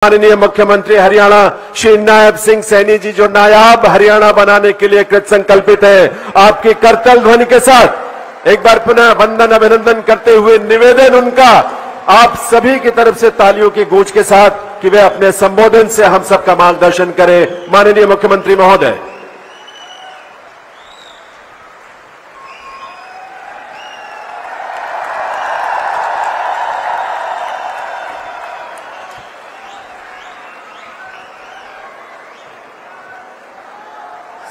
माननीय मुख्यमंत्री हरियाणा श्री नायब सिंह सैनी जी जो नायाब हरियाणा बनाने के लिए कृत संकल्पित है, आपकी करतल ध्वनि के साथ एक बार पुनः वंदन अभिनंदन करते हुए निवेदन उनका आप सभी की तरफ से तालियों की गूंज के साथ कि वे अपने संबोधन से हम सबका मार्गदर्शन करें। माननीय मुख्यमंत्री महोदय।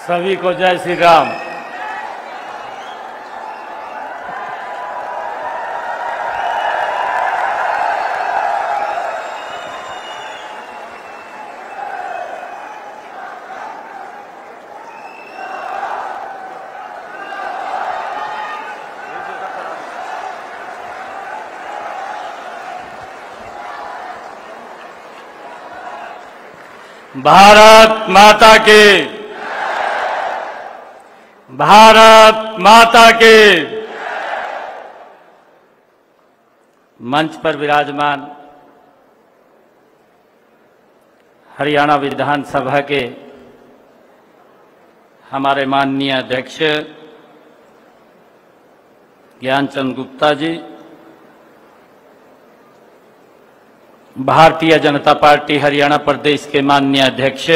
सभी को जय श्री राम। भारत माता की, भारत माता के। मंच पर विराजमान हरियाणा विधानसभा के हमारे माननीय अध्यक्ष ज्ञानचंद गुप्ता जी, भारतीय जनता पार्टी हरियाणा प्रदेश के माननीय अध्यक्ष,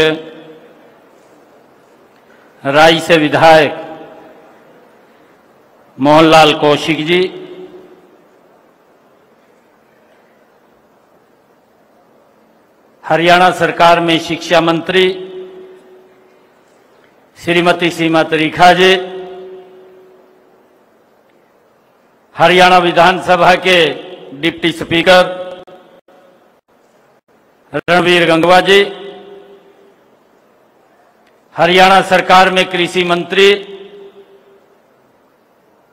राई से विधायक मोहनलाल कौशिक जी, हरियाणा सरकार में शिक्षा मंत्री श्रीमती सीमा त्रिखा जी, हरियाणा विधानसभा के डिप्टी स्पीकर रणवीर गंगवा जी, हरियाणा सरकार में कृषि मंत्री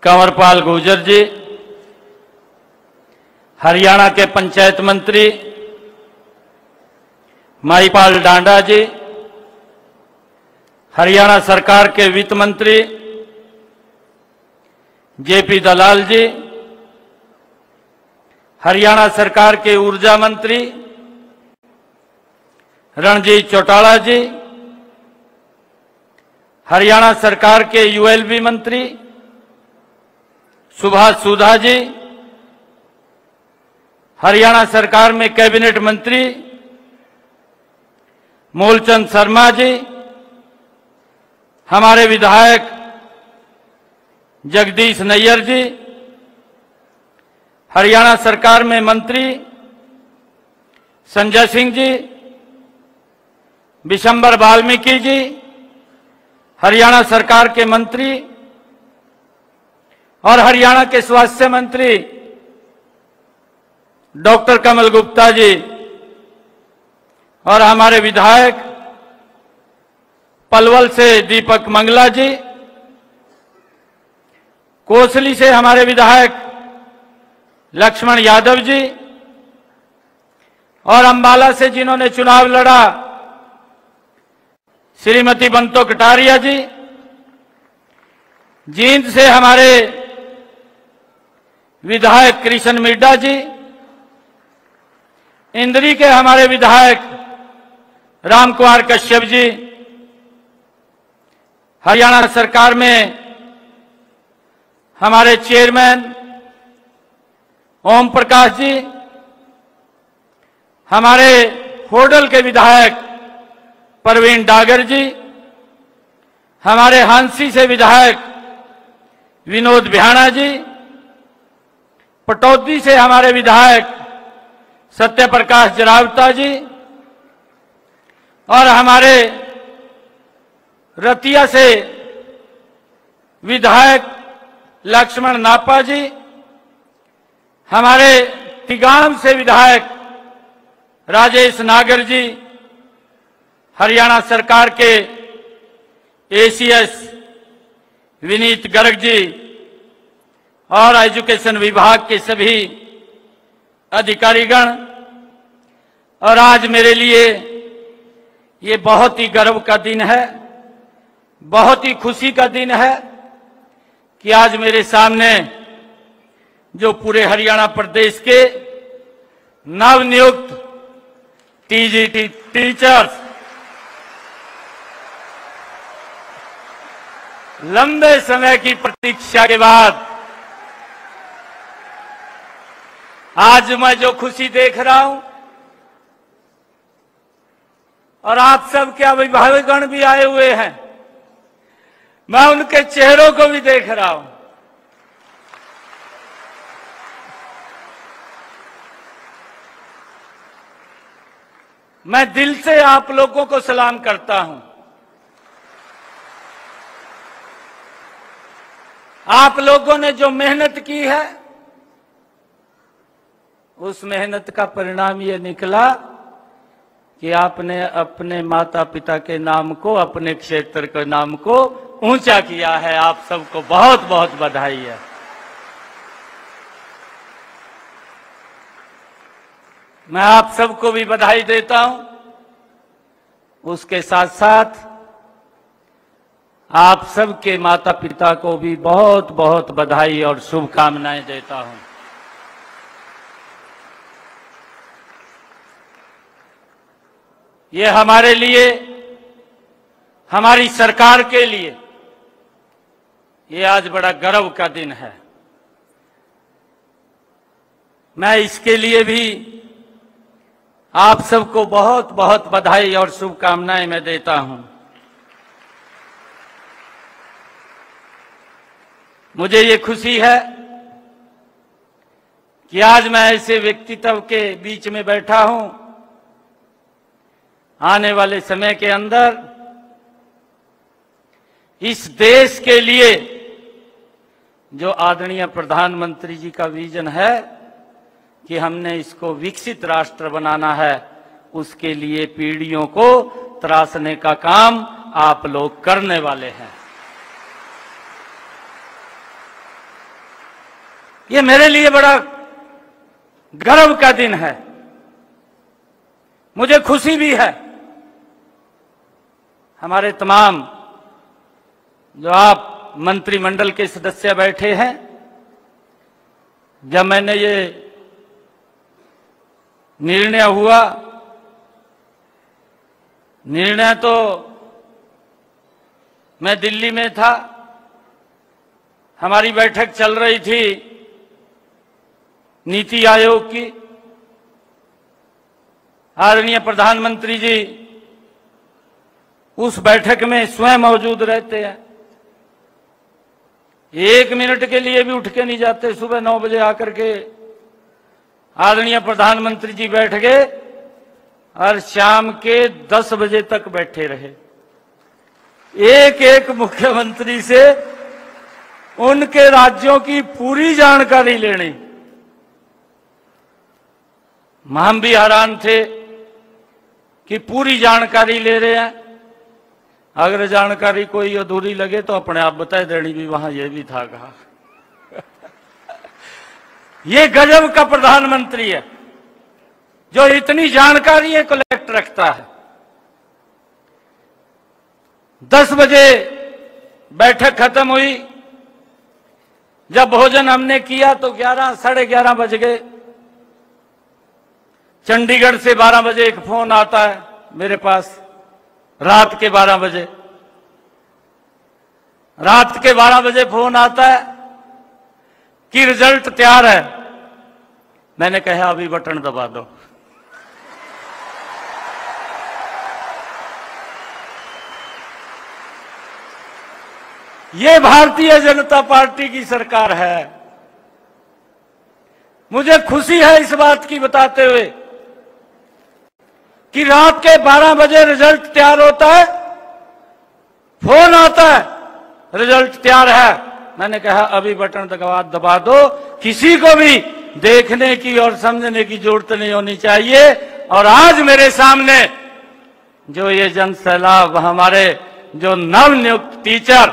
कंवरपाल गुर्जर जी, हरियाणा के पंचायत मंत्री माईपाल डांडा जी, हरियाणा सरकार के वित्त मंत्री जेपी दलाल जी, हरियाणा सरकार के ऊर्जा मंत्री रणजीत चौटाला जी, हरियाणा सरकार के यूएलबी मंत्री सुभाष सुधा जी, हरियाणा सरकार में कैबिनेट मंत्री मूलचंद शर्मा जी, हमारे विधायक जगदीश नैयर जी, हरियाणा सरकार में मंत्री संजय सिंह जी, विशंबर वाल्मीकि जी, हरियाणा सरकार के मंत्री और हरियाणा के स्वास्थ्य मंत्री डॉक्टर कमल गुप्ता जी, और हमारे विधायक पलवल से दीपक मंगला जी, कोसली से हमारे विधायक लक्ष्मण यादव जी, और अंबाला से जिन्होंने चुनाव लड़ा श्रीमती बंतो कटारिया जी, जींद से हमारे विधायक कृष्ण मिड्डा जी, इंद्री के हमारे विधायक रामकुमार कश्यप जी, हरियाणा सरकार में हमारे चेयरमैन ओम प्रकाश जी, हमारे होडल के विधायक प्रवीण डागर जी, हमारे हांसी से विधायक विनोद बिहाना जी, पटौदी से हमारे विधायक सत्य प्रकाश जरावता जी, और हमारे रतिया से विधायक लक्ष्मण नापा जी, हमारे तिगाम से विधायक राजेश नागर जी, हरियाणा सरकार के एसीएस विनीत गर्ग जी, और एजुकेशन विभाग के सभी अधिकारीगण। और आज मेरे लिए ये बहुत ही गर्व का दिन है, बहुत ही खुशी का दिन है कि आज मेरे सामने जो पूरे हरियाणा प्रदेश के नवनियुक्त टीजीटी टीचर्स लंबे समय की प्रतीक्षा के बाद आज मैं जो खुशी देख रहा हूं और आप सब के अभिभावकगण भी आए हुए हैं, मैं उनके चेहरों को भी देख रहा हूं। मैं दिल से आप लोगों को सलाम करता हूं। आप लोगों ने जो मेहनत की है उस मेहनत का परिणाम ये निकला कि आपने अपने माता पिता के नाम को, अपने क्षेत्र के नाम को ऊंचा किया है। आप सबको बहुत बहुत बधाई है। मैं आप सबको भी बधाई देता हूं। उसके साथ साथ आप सबके माता पिता को भी बहुत बहुत बधाई और शुभकामनाएं देता हूं। ये हमारे लिए, हमारी सरकार के लिए ये आज बड़ा गर्व का दिन है। मैं इसके लिए भी आप सबको बहुत बहुत बधाई और शुभकामनाएं मैं देता हूं। मुझे ये खुशी है कि आज मैं ऐसे व्यक्तित्व के बीच में बैठा हूं। आने वाले समय के अंदर इस देश के लिए जो आदरणीय प्रधानमंत्री जी का विजन है कि हमने इसको विकसित राष्ट्र बनाना है, उसके लिए पीढ़ियों को तराशने का काम आप लोग करने वाले हैं। ये मेरे लिए बड़ा गर्व का दिन है। मुझे खुशी भी है। हमारे तमाम जो आप मंत्रिमंडल के सदस्य बैठे हैं, जब मैंने ये निर्णय हुआ, निर्णय तो मैं दिल्ली में था, हमारी बैठक चल रही थी नीति आयोग की। आदरणीय प्रधानमंत्री जी उस बैठक में स्वयं मौजूद रहते हैं। 1 मिनट के लिए भी उठ के नहीं जाते। सुबह 9 बजे आकर के आदरणीय प्रधानमंत्री जी बैठ गए और शाम के 10 बजे तक बैठे रहे। एक एक मुख्यमंत्री से उनके राज्यों की पूरी जानकारी लेनी। हम भी हैरान थे कि पूरी जानकारी ले रहे हैं। अगर जानकारी कोई अधूरी लगे तो अपने आप बता देनी भी वहां ये भी था कहा। ये गजब का प्रधानमंत्री है जो इतनी जानकारी कलेक्ट रखता है। 10 बजे बैठक खत्म हुई। जब भोजन हमने किया तो 11, साढ़े 11 बज गए। चंडीगढ़ से 12 बजे एक फोन आता है मेरे पास, रात के 12 बजे। रात के 12 बजे फोन आता है कि रिजल्ट तैयार है। मैंने कहा अभी बटन दबा दो। ये भारतीय जनता पार्टी की सरकार है। मुझे खुशी है इस बात की बताते हुए कि रात के 12 बजे रिजल्ट तैयार होता है, फोन आता है रिजल्ट तैयार है। मैंने कहा अभी बटन दबा दो। किसी को भी देखने की और समझने की जरूरत नहीं होनी चाहिए। और आज मेरे सामने जो ये जन सैलाब, हमारे जो नवनियुक्त टीचर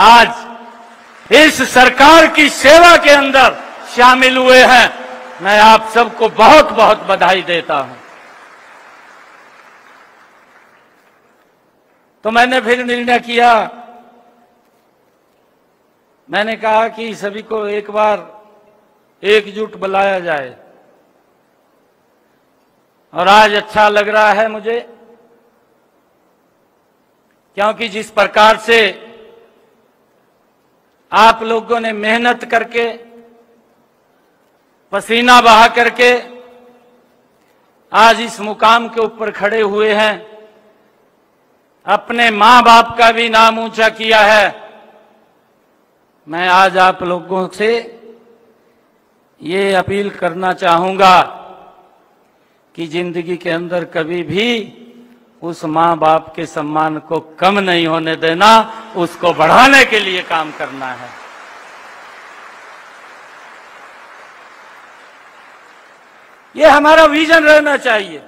आज इस सरकार की सेवा के अंदर शामिल हुए हैं, मैं आप सबको बहुत बहुत बधाई देता हूं। तो मैंने फिर निर्णय किया, मैंने कहा कि सभी को एक बार एकजुट बुलाया जाए और आज अच्छा लग रहा है मुझे, क्योंकि जिस प्रकार से आप लोगों ने मेहनत करके, पसीना बहा करके आज इस मुकाम के ऊपर खड़े हुए हैं, अपने मां बाप का भी नाम ऊंचा किया है। मैं आज आप लोगों से ये अपील करना चाहूंगा कि जिंदगी के अंदर कभी भी उस मां बाप के सम्मान को कम नहीं होने देना, उसको बढ़ाने के लिए काम करना है। ये हमारा विजन रहना चाहिए।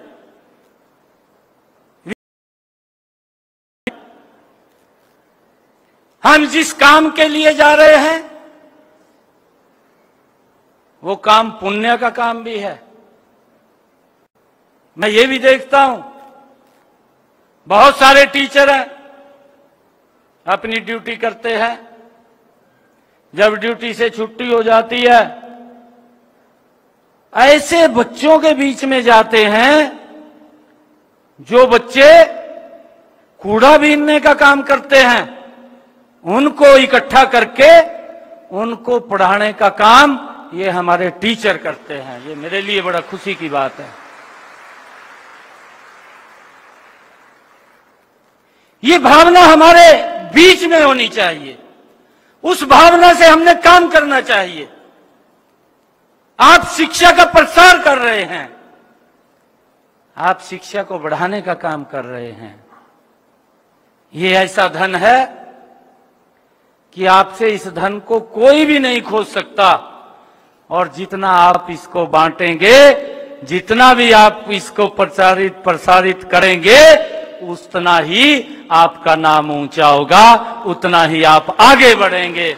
हम जिस काम के लिए जा रहे हैं वो काम पुण्य का काम भी है। मैं ये भी देखता हूं, बहुत सारे टीचर हैं, अपनी ड्यूटी करते हैं, जब ड्यूटी से छुट्टी हो जाती है ऐसे बच्चों के बीच में जाते हैं जो बच्चे कूड़ा बीनने का काम करते हैं, उनको इकट्ठा करके उनको पढ़ाने का काम ये हमारे टीचर करते हैं। ये मेरे लिए बड़ा खुशी की बात है। ये भावना हमारे बीच में होनी चाहिए, उस भावना से हमने काम करना चाहिए। आप शिक्षा का प्रसार कर रहे हैं, आप शिक्षा को बढ़ाने का काम कर रहे हैं। ये ऐसा धन है कि आपसे इस धन को कोई भी नहीं खोज सकता, और जितना आप इसको बांटेंगे, जितना भी आप इसको प्रसारित करेंगे, उतना ही आपका नाम ऊंचा होगा, उतना ही आप आगे बढ़ेंगे,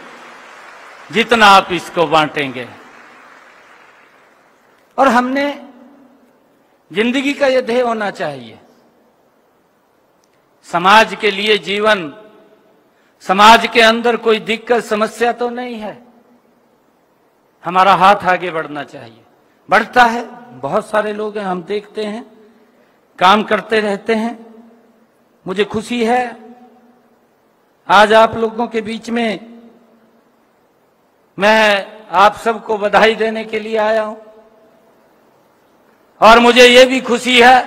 जितना आप इसको बांटेंगे। और हमने जिंदगी का यह ध्येय होना चाहिए, समाज के लिए जीवन, समाज के अंदर कोई दिक्कत समस्या तो नहीं है, हमारा हाथ आगे बढ़ना चाहिए। बढ़ता है, बहुत सारे लोग हैं, हम देखते हैं, काम करते रहते हैं। मुझे खुशी है आज आप लोगों के बीच में मैं आप सबको बधाई देने के लिए आया हूं, और मुझे ये भी खुशी है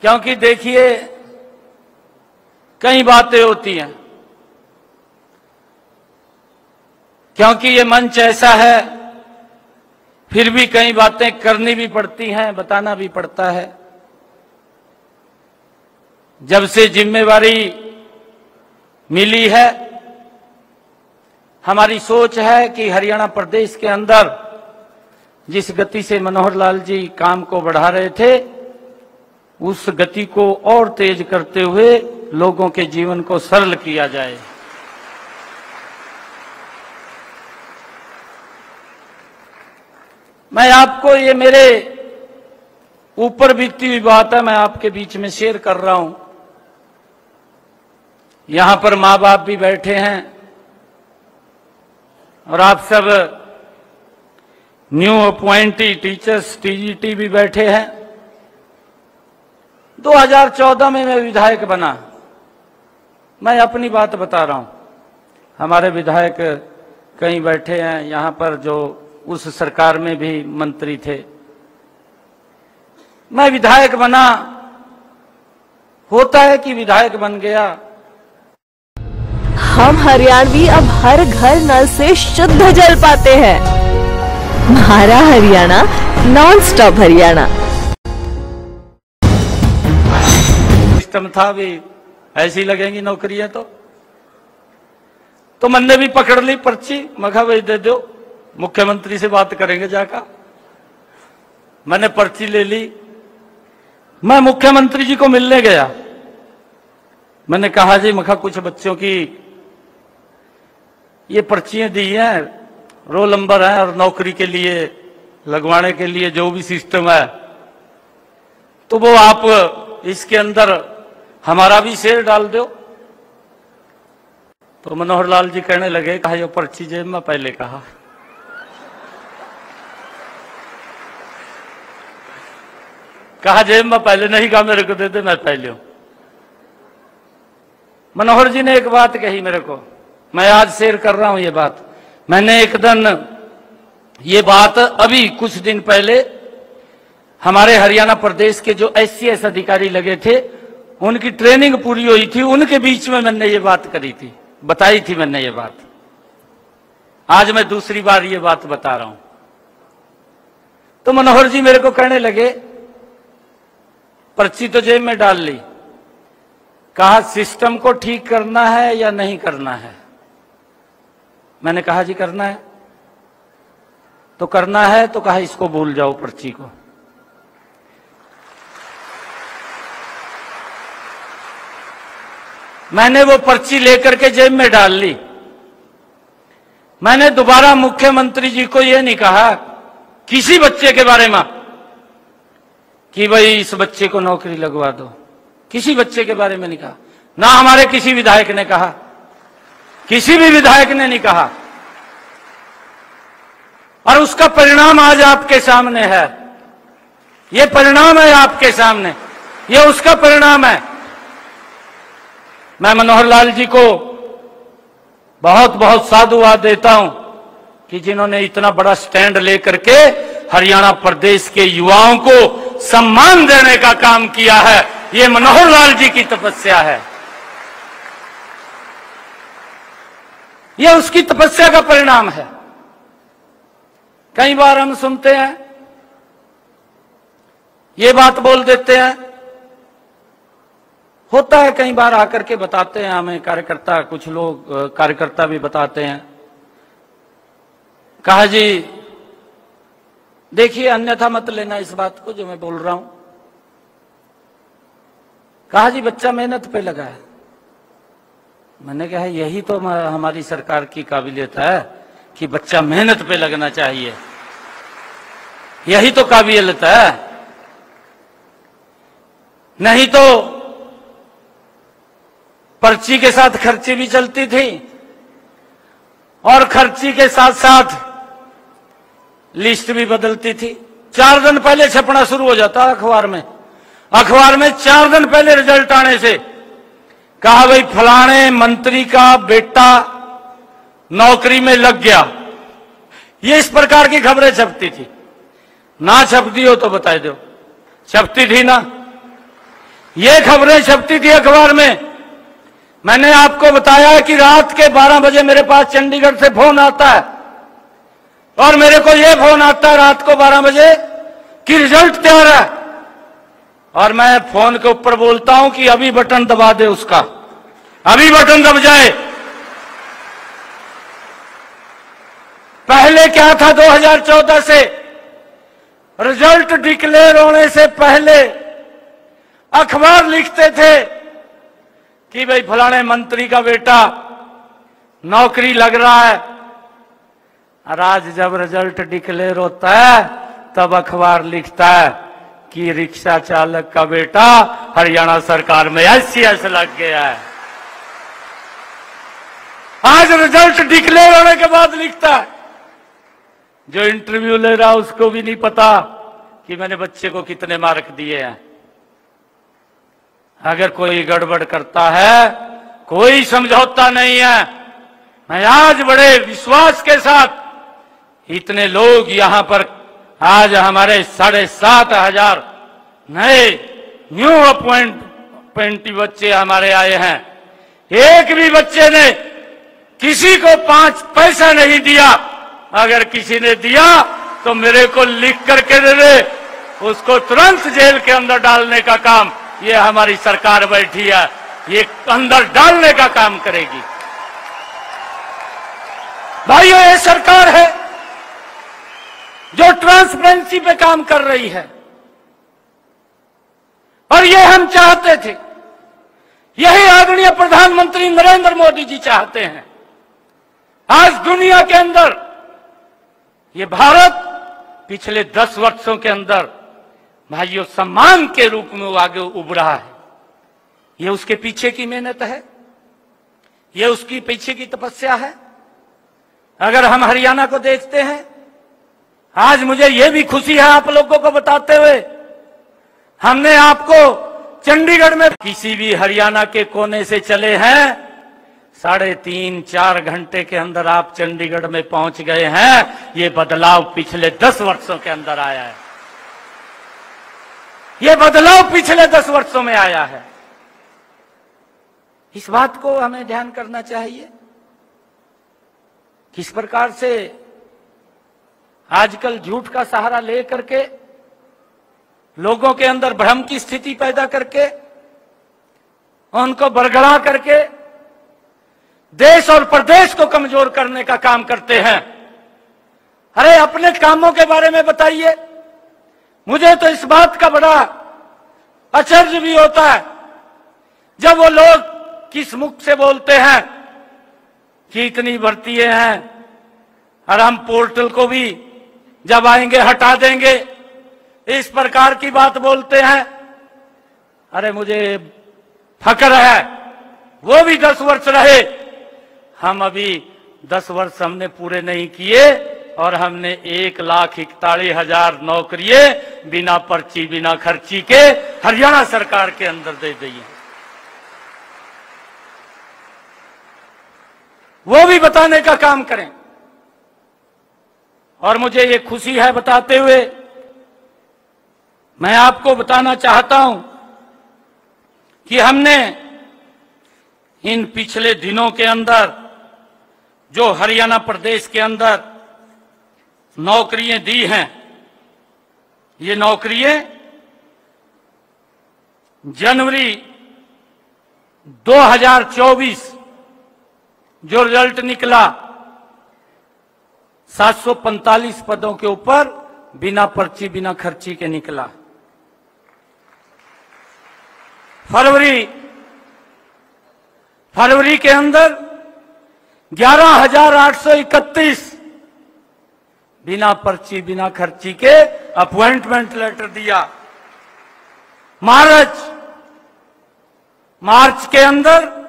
क्योंकि देखिए कई बातें होती हैं, क्योंकि ये मंच ऐसा है, फिर भी कई बातें करनी भी पड़ती हैं, बताना भी पड़ता है। जब से जिम्मेवारी मिली है, हमारी सोच है कि हरियाणा प्रदेश के अंदर जिस गति से मनोहर लाल जी काम को बढ़ा रहे थे, उस गति को और तेज करते हुए लोगों के जीवन को सरल किया जाए। मैं आपको, ये मेरे ऊपर बीतती हुई बात है, मैं आपके बीच में शेयर कर रहा हूं। यहां पर मां बाप भी बैठे हैं और आप सब न्यू अपॉइंटी टीचर्स टीजीटी भी बैठे हैं। 2014 में मैं विधायक बना, मैं अपनी बात बता रहा हूं, हमारे विधायक कहीं बैठे हैं यहां पर जो उस सरकार में भी मंत्री थे। मैं विधायक बना, होता है कि विधायक बन गया। हम हरियाणवी अब हर घर नल से शुद्ध जल पाते हैं। हमारा Haryana non stop Haryana. System था भी, ऐसी लगेंगी नौकरियां तो मैंने भी पकड़ ली पर्ची, मखा भाई दे दो, मुख्यमंत्री से बात करेंगे जाकर। मैंने पर्ची ले ली, मैं मुख्यमंत्री जी को मिलने गया। मैंने कहा जी मखा कुछ बच्चों की ये पर्चियां दी हैं, रोल नंबर है और नौकरी के लिए लगवाने के लिए जो भी सिस्टम है, तो वो आप इसके अंदर हमारा भी शेयर डाल दो। तो मनोहर लाल जी कहने लगे, कहा ये पर्ची जेब में, पहले कहा कहा जेब में पहले नहीं, कहा मेरे को दे दे, मैं पहले हूं। मनोहर जी ने एक बात कही मेरे को, मैं आज शेयर कर रहा हूं ये बात। मैंने एक दिन ये बात अभी कुछ दिन पहले हमारे हरियाणा प्रदेश के जो SCS अधिकारी लगे थे, उनकी ट्रेनिंग पूरी हुई थी, उनके बीच में मैंने ये बात करी थी, बताई थी मैंने ये बात। आज मैं दूसरी बार ये बात बता रहा हूं। तो मनोहर जी मेरे को कहने लगे, पर्ची तो जेब में डाल ली, कहा सिस्टम को ठीक करना है या नहीं करना है। मैंने कहा जी करना है। तो करना है तो कहा इसको भूल जाओ पर्ची को। मैंने वो पर्ची लेकर के जेब में डाल ली। मैंने दोबारा मुख्यमंत्री जी को यह नहीं कहा किसी बच्चे के बारे में कि भाई इस बच्चे को नौकरी लगवा दो, किसी बच्चे के बारे में नहीं कहा। ना हमारे किसी विधायक ने कहा, किसी भी विधायक ने नहीं कहा। और उसका परिणाम आज आपके सामने है। ये परिणाम है आपके सामने, ये उसका परिणाम है। मैं मनोहर लाल जी को बहुत बहुत साधुवाद देता हूं कि जिन्होंने इतना बड़ा स्टैंड लेकर के हरियाणा प्रदेश के युवाओं को सम्मान देने का काम किया है। ये मनोहर लाल जी की तपस्या है, ये उसकी तपस्या का परिणाम है। कई बार हम सुनते हैं, ये बात बोल देते हैं, होता है कई बार आकर के बताते हैं हमें कार्यकर्ता, कुछ लोग कार्यकर्ता भी बताते हैं, कहा जी देखिए अन्यथा मत लेना इस बात को जो मैं बोल रहा हूं। कहा जी बच्चा मेहनत पे लगा है। मैंने कहा यही तो हमारी सरकार की काबिलियत है कि बच्चा मेहनत पे लगना चाहिए, यही तो काबिलियत है। नहीं तो पर्ची के साथ खर्ची भी चलती थी और खर्ची के साथ साथ लिस्ट भी बदलती थी। 4 दिन पहले छपना शुरू हो जाता अखबार में। अखबार में 4 दिन पहले रिजल्ट आने से कहा भाई फलाने मंत्री का बेटा नौकरी में लग गया। ये इस प्रकार की खबरें छपती थी। ना छपती हो तो बता दो, छपती थी ना, ये खबरें छपती थी अखबार में। मैंने आपको बताया कि रात के 12 बजे मेरे पास चंडीगढ़ से फोन आता है और मेरे को यह फोन आता है रात को 12 बजे कि रिजल्ट तैयार है, और मैं फोन के ऊपर बोलता हूं कि अभी बटन दबा दे उसका, अभी बटन दब जाए। पहले क्या था, 2014 से रिजल्ट डिक्लेयर होने से पहले अखबार लिखते थे कि भाई फलाने मंत्री का बेटा नौकरी लग रहा है, और आज जब रिजल्ट डिक्लेयर होता है तब अखबार लिखता है कि रिक्शा चालक का बेटा हरियाणा सरकार में SCS लग गया है। आज रिजल्ट डिक्लेयर होने के बाद लिखता है, जो इंटरव्यू ले रहा उसको भी नहीं पता कि मैंने बच्चे को कितने मार्क दिए हैं। अगर कोई गड़बड़ करता है कोई समझौता नहीं है। मैं आज बड़े विश्वास के साथ, इतने लोग यहां पर आज हमारे 7,500 नए न्यू अपॉइंटी बच्चे हमारे आए हैं, एक भी बच्चे ने किसी को 5 पैसा नहीं दिया। अगर किसी ने दिया तो मेरे को लिख करके दे दे, उसको तुरंत जेल के अंदर डालने का काम ये हमारी सरकार बैठी है, ये अंदर डालने का काम करेगी। भाइयों ये सरकार है जो ट्रांसपेरेंसी पे काम कर रही है, और ये हम चाहते थे, यही आदरणीय प्रधानमंत्री नरेंद्र मोदी जी चाहते हैं। आज दुनिया के अंदर ये भारत पिछले 10 वर्षों के अंदर भाइयों सम्मान के रूप में वो आगे उभरा है। ये उसके पीछे की मेहनत है, ये उसकी पीछे की तपस्या है। अगर हम हरियाणा को देखते हैं, आज मुझे ये भी खुशी है आप लोगों को बताते हुए, हमने आपको चंडीगढ़ में किसी भी हरियाणा के कोने से चले हैं, 3.5-4 घंटे के अंदर आप चंडीगढ़ में पहुंच गए हैं। ये बदलाव पिछले 10 वर्षों के अंदर आया है। ये बदलाव पिछले 10 वर्षों में आया है। इस बात को हमें ध्यान करना चाहिए। किस प्रकार से आजकल झूठ का सहारा लेकर के लोगों के अंदर भ्रम की स्थिति पैदा करके उनको बरगला करके देश और प्रदेश को कमजोर करने का काम करते हैं। अरे अपने कामों के बारे में बताइए। मुझे तो इस बात का बड़ा आश्चर्य भी होता है जब वो लोग किस मुख से बोलते हैं कि इतनी भर्तियां हैं और हम पोर्टल को भी जब आएंगे हटा देंगे, इस प्रकार की बात बोलते हैं। अरे मुझे फक्र है, वो भी 10 वर्ष रहे, हम अभी 10 वर्ष हमने पूरे नहीं किए और हमने 1,41,000 नौकरियां बिना पर्ची बिना खर्ची के हरियाणा सरकार के अंदर दे दी है। वो भी बताने का काम करें। और मुझे ये खुशी है बताते हुए, मैं आपको बताना चाहता हूं कि हमने इन पिछले दिनों के अंदर जो हरियाणा प्रदेश के अंदर नौकरियां दी हैं, ये नौकरियां जनवरी 2024 जो रिजल्ट निकला 745 पदों के ऊपर बिना पर्ची बिना खर्ची के निकला। फरवरी के अंदर 11,831 बिना पर्ची बिना खर्ची के अपॉइंटमेंट लेटर दिया। मार्च के अंदर,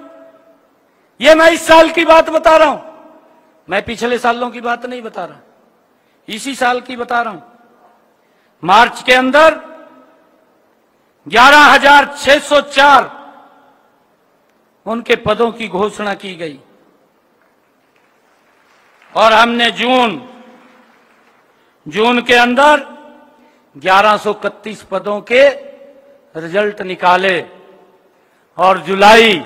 ये मैं इस साल की बात बता रहा हूं, मैं पिछले सालों की बात नहीं बता रहा, इसी साल की बता रहा हूं। मार्च के अंदर 11,604 उनके पदों की घोषणा की गई और हमने जून के अंदर 1131 पदों के रिजल्ट निकाले और जुलाई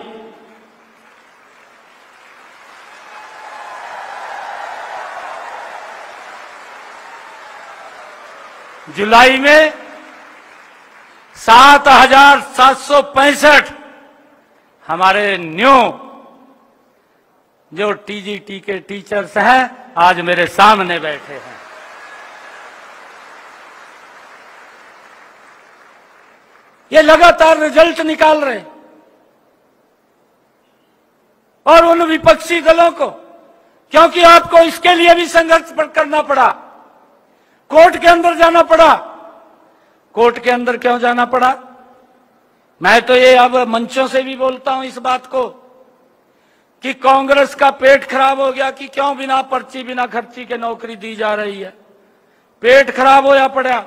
में 7,765 हमारे न्यू जो टीजीटी के टीचर्स हैं आज मेरे सामने बैठे हैं। ये लगातार रिजल्ट निकाल रहे और उन विपक्षी दलों को, क्योंकि आपको इसके लिए भी संघर्ष करना पड़ा, कोर्ट के अंदर जाना पड़ा। कोर्ट के अंदर क्यों जाना पड़ा? मैं तो ये अब मंचों से भी बोलता हूं इस बात को कि कांग्रेस का पेट खराब हो गया कि क्यों बिना पर्ची बिना खर्ची के नौकरी दी जा रही है। पेट खराब होया पड़ा।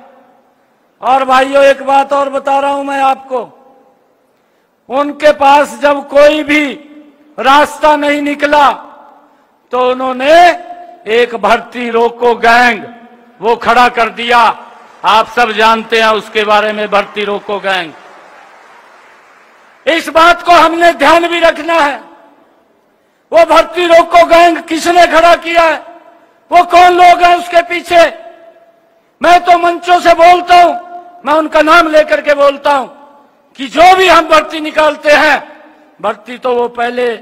और भाइयों एक बात और बता रहा हूं मैं आपको, उनके पास जब कोई भी रास्ता नहीं निकला तो उन्होंने एक भर्ती रोको गैंग वो खड़ा कर दिया। आप सब जानते हैं उसके बारे में, भर्ती रोको गैंग। इस बात को हमने ध्यान भी रखना है। वो भर्ती रोको गैंग किसने खड़ा किया है, वो कौन लोग हैं उसके पीछे। मैं तो मंचों से बोलता हूं, मैं उनका नाम लेकर के बोलता हूं कि जो भी हम भर्ती निकालते हैं, भर्ती तो वो पहले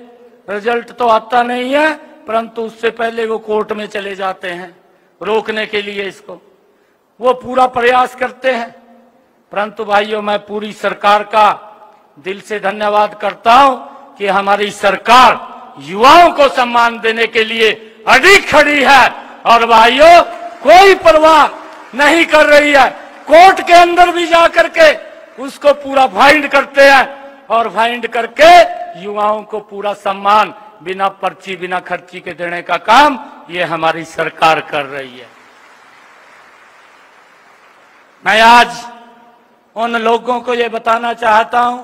रिजल्ट तो आता नहीं है, परंतु उससे पहले वो कोर्ट में चले जाते हैं रोकने के लिए इसको, वो पूरा प्रयास करते हैं। परंतु भाइयों मैं पूरी सरकार का दिल से धन्यवाद करता हूं कि हमारी सरकार युवाओं को सम्मान देने के लिए अडिग खड़ी है और भाइयों कोई परवाह नहीं कर रही है। कोर्ट के अंदर भी जाकर के उसको पूरा फाइंड करते हैं और फाइंड करके युवाओं को पूरा सम्मान बिना पर्ची बिना खर्ची के देने का काम ये हमारी सरकार कर रही है। मैं आज उन लोगों को ये बताना चाहता हूं,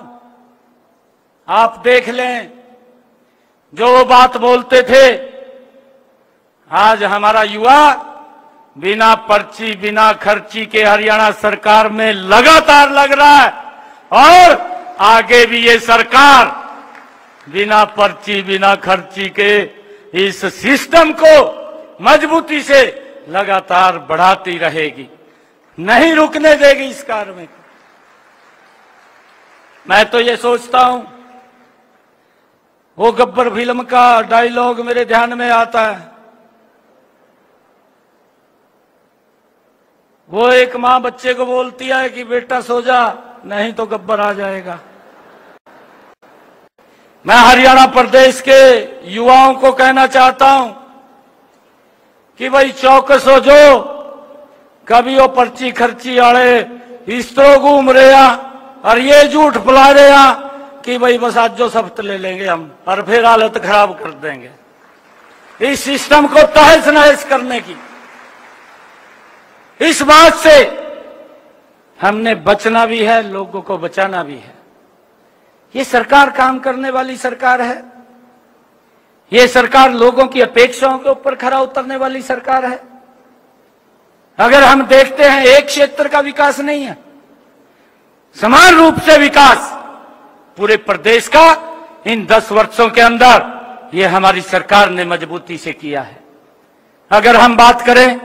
आप देख लें, जो वो बात बोलते थे, आज हमारा युवा बिना पर्ची बिना खर्ची के हरियाणा सरकार में लगातार लग रहा है और आगे भी ये सरकार बिना पर्ची बिना खर्ची के इस सिस्टम को मजबूती से लगातार बढ़ाती रहेगी, नहीं रुकने देगी इस कार्य में। मैं तो ये सोचता हूं, वो गब्बर फिल्म का डायलॉग मेरे ध्यान में आता है। वो एक मां बच्चे को बोलती है कि बेटा सो जा, नहीं तो गब्बर आ जाएगा। मैं हरियाणा प्रदेश के युवाओं को कहना चाहता हूं कि भाई चौकस हो जो, कभी वो पर्ची खर्ची आड़े इस तो घूम रहे और ये झूठ फैला रहे कि भाई बस आज जो शब्द ले लेंगे हम और फिर हालत खराब कर देंगे। इस सिस्टम को तहस नहस करने की, इस बात से हमने बचना भी है, लोगों को बचाना भी है। ये सरकार काम करने वाली सरकार है, ये सरकार लोगों की अपेक्षाओं के ऊपर खरा उतरने वाली सरकार है। अगर हम देखते हैं, एक क्षेत्र का विकास नहीं है, समान रूप से विकास पूरे प्रदेश का इन 10 वर्षों के अंदर ये हमारी सरकार ने मजबूती से किया है। अगर हम बात करें,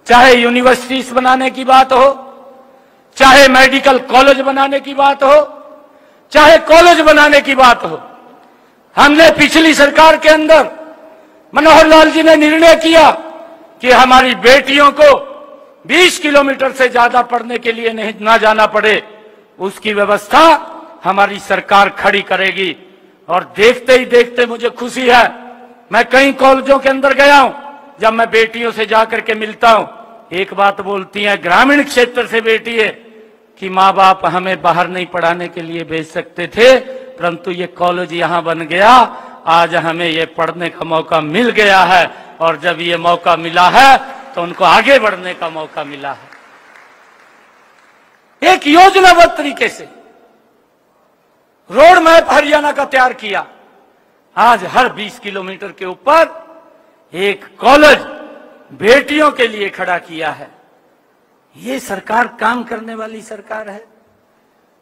चाहे यूनिवर्सिटीज बनाने की बात हो, चाहे मेडिकल कॉलेज बनाने की बात हो, चाहे कॉलेज बनाने की बात हो, हमने पिछली सरकार के अंदर मनोहर लाल जी ने निर्णय किया कि हमारी बेटियों को 20 किलोमीटर से ज्यादा पढ़ने के लिए नहीं ना जाना पड़े, उसकी व्यवस्था हमारी सरकार खड़ी करेगी। और देखते ही देखते मुझे खुशी है, मैं कई कॉलेजों के अंदर गया हूं, जब मैं बेटियों से जाकर के मिलता हूं, एक बात बोलती है, ग्रामीण क्षेत्र से बेटी है कि माँ बाप हमें बाहर नहीं पढ़ाने के लिए भेज सकते थे, परंतु ये कॉलेज यहाँ बन गया, आज हमें ये पढ़ने का मौका मिल गया है। और जब ये मौका मिला है तो उनको आगे बढ़ने का मौका मिला है। एक योजनाबद्ध तरीके से रोड मैप हरियाणा का तैयार किया, आज हर 20 किलोमीटर के ऊपर एक कॉलेज बेटियों के लिए खड़ा किया है। ये सरकार काम करने वाली सरकार है।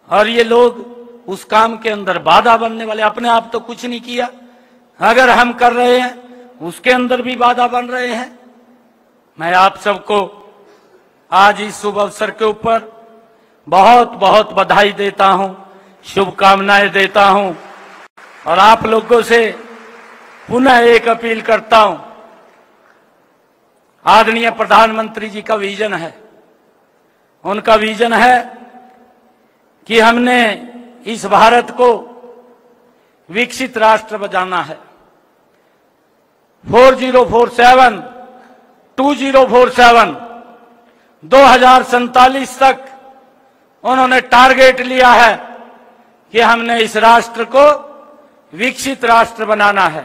और ये लोग उस काम के अंदर बाधा बनने वाले, अपने आप तो कुछ नहीं किया, अगर हम कर रहे हैं उसके अंदर भी बाधा बन रहे हैं। मैं आप सबको आज इस शुभ अवसर के ऊपर बहुत बहुत बधाई देता हूं, शुभकामनाएं देता हूं और आप लोगों से पुनः एक अपील करता हूं। आदरणीय प्रधानमंत्री जी का विजन है, उनका विजन है कि हमने इस भारत को विकसित राष्ट्र बनाना है। 4047 2047 तक उन्होंने टारगेट लिया है कि हमने इस राष्ट्र को विकसित राष्ट्र बनाना है।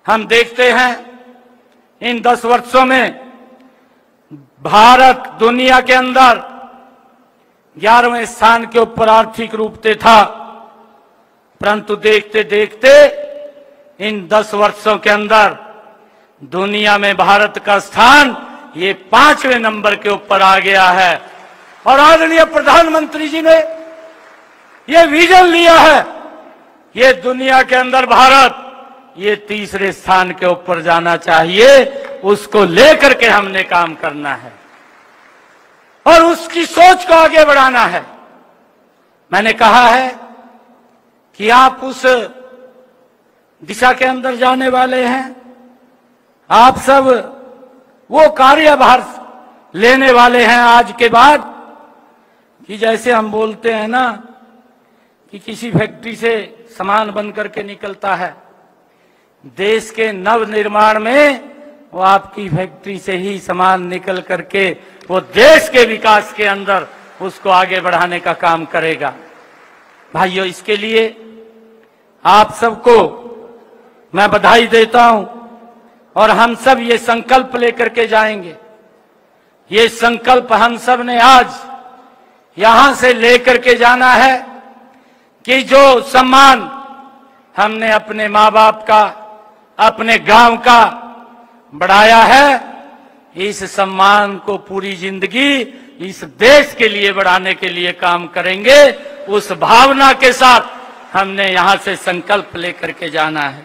हम देखते हैं इन 10 वर्षों में भारत दुनिया के अंदर 11वें स्थान के ऊपर आर्थिक रूप से था, परंतु देखते देखते इन 10 वर्षों के अंदर दुनिया में भारत का स्थान ये 5वें नंबर के ऊपर आ गया है। और आदरणीय प्रधानमंत्री जी ने ये विजन लिया है, ये दुनिया के अंदर भारत ये 3रे स्थान के ऊपर जाना चाहिए, उसको लेकर के हमने काम करना है और उसकी सोच को आगे बढ़ाना है। मैंने कहा है कि आप उस दिशा के अंदर जाने वाले हैं, आप सब वो कार्यभार लेने वाले हैं आज के बाद कि जैसे हम बोलते हैं ना कि किसी फैक्ट्री से सामान बन करके निकलता है, देश के नव निर्माण में वो आपकी फैक्ट्री से ही सामान निकल करके वो देश के विकास के अंदर उसको आगे बढ़ाने का काम करेगा। भाइयों, इसके लिए आप सबको मैं बधाई देता हूं और हम सब ये संकल्प लेकर के जाएंगे। ये संकल्प हम सब ने आज यहां से लेकर के जाना है कि जो सम्मान हमने अपने मां बाप का, अपने गांव का बढ़ाया है, इस सम्मान को पूरी जिंदगी इस देश के लिए बढ़ाने के लिए काम करेंगे। उस भावना के साथ हमने यहां से संकल्प लेकर के जाना है।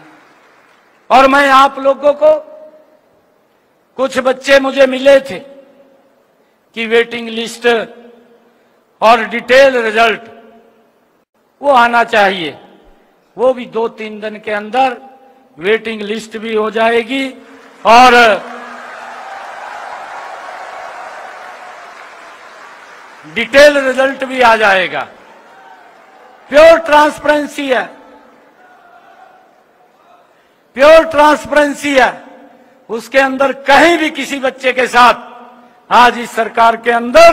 और मैं आप लोगों को, कुछ बच्चे मुझे मिले थे कि वेटिंग लिस्ट और डिटेल रिजल्ट वो आना चाहिए। वो भी 2-3 दिन के अंदर वेटिंग लिस्ट भी हो जाएगी और डिटेल रिजल्ट भी आ जाएगा। प्योर ट्रांसपेरेंसी है, प्योर ट्रांसपेरेंसी है। उसके अंदर कहीं भी किसी बच्चे के साथ आज इस सरकार के अंदर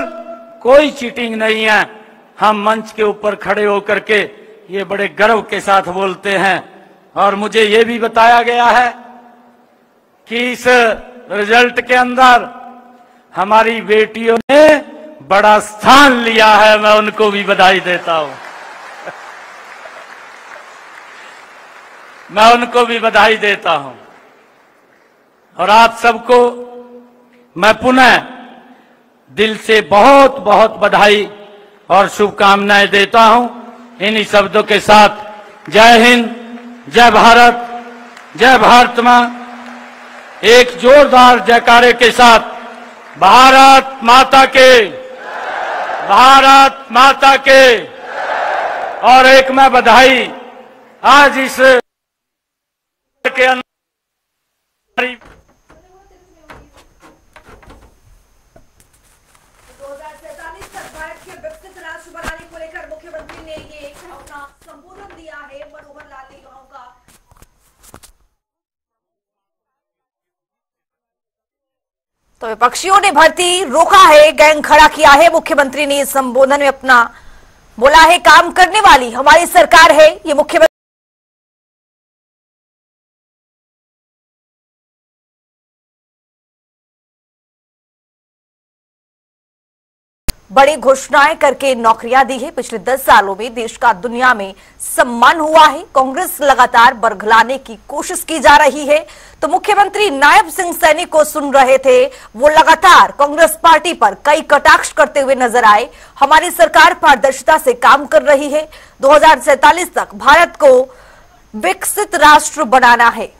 कोई चीटिंग नहीं है। हम मंच के ऊपर खड़े होकर के ये बड़े गर्व के साथ बोलते हैं। और मुझे ये भी बताया गया है कि इस रिजल्ट के अंदर हमारी बेटियों ने बड़ा स्थान लिया है। मैं उनको भी बधाई देता हूं, मैं उनको भी बधाई देता हूं। और आप सबको मैं पुनः दिल से बहुत बहुत बधाई और शुभकामनाएं देता हूं। इन्हीं शब्दों के साथ जय हिंद, जय भारत, जय भारत मां। एक जोरदार जयकारे के साथ भारत माता के, भारत माता के। और एक मैं बधाई आज इस के अंदर 2047 तक भारत के विकसित राष्ट्र बनाने को लेकर मुख्यमंत्री ने ये अपना संबोधन दिया है। मनोहर लाल नेताओं का तो विपक्षियों ने भर्ती रोका है, गैंग खड़ा किया है। मुख्यमंत्री ने इस संबोधन में अपना बोला है, काम करने वाली हमारी सरकार है। ये मुख्यमंत्री बड़ी घोषणाएं करके नौकरियां दी है। पिछले 10 सालों में देश का दुनिया में सम्मान हुआ है। कांग्रेस लगातार बरगलाने की कोशिश की जा रही है। तो मुख्यमंत्री नायब सिंह सैनी को सुन रहे थे, वो लगातार कांग्रेस पार्टी पर कई कटाक्ष करते हुए नजर आए। हमारी सरकार पारदर्शिता से काम कर रही है। 2047 तक भारत को विकसित राष्ट्र बनाना है।